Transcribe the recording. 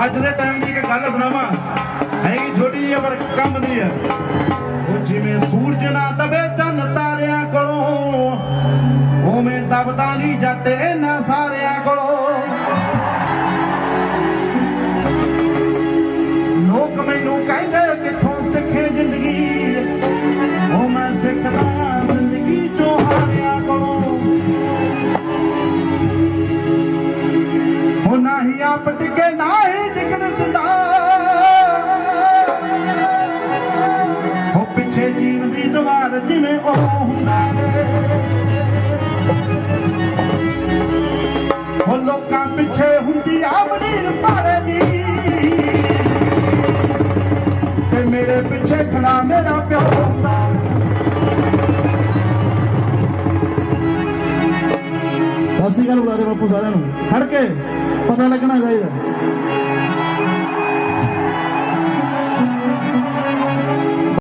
ਅੱਜ ਦੇ ਟਾਈਮ ਦੀ ਇੱਕ ਗੱਲ ਸੁਣਾਵਾਂ, ਹੈਗੀ ਛੋਟੀ ਜਿਹੀ ਪਰ ਕੰਮ ਦੀ ਆ। ਉਹ ਜਿਵੇਂ ਸੂਰਜ ਨਾ ਦਬੇ ਚੰਨ ਤਾਰਿਆਂ ਕੋਲੋਂ, ਉਵੇਂ ਦਬਦਾ ਨਹੀਂ ਜੱਟ ਇਹਨਾਂ ਸਾਰਿਆਂ ਕੋਲੋਂ। ਲੋਕ ਮੈਨੂੰ ਕਹਿੰਦੇ ਕਿੱਥੋਂ ਸਿੱਖੇ ਜ਼ਿੰਦਗੀ, ਉਹ ਮੈਂ ਸਿੱਖਦਾ ਜ਼ਿੰਦਗੀ ਚੋਂ ਹਾਰਿਆਂ ਕੋਲੋਂ। ਉਹ ਨਾ ਹੀ ਆਪ ਟਿਕੇ ਨਾ ਹੀ ਟਿਕਣ ਦਿੰਦਾ, ਉਹ ਪਿੱਛੇ ਜੀਣ ਦੀ ਦੀਵਾਰ ਜਿਵੇਂ ਉਹ ਹੁੰਦਾ ਏ। ਉਹ ਲੋਕਾਂ ਪਿੱਛੇ ਹੁੰਦੀ ਆ ਮਨੀਰ ਭਾਰੇ ਦੀ, ਤੇ ਮੇਰੇ ਪਿੱਛੇ ਖੜਾ ਮੇਰਾ ਪਿਓ ਹੁੰਦਾ। ਸਤਿ ਸ਼੍ਰੀ ਅਕਾਲ ਬੁਲਾ ਦੇ ਬਾਪੂ ਸਾਰਿਆਂ ਨੂੰ, ਖੜ ਕੇ ਪਤਾ ਲੱਗਣਾ ਚਾਹੀਦਾ।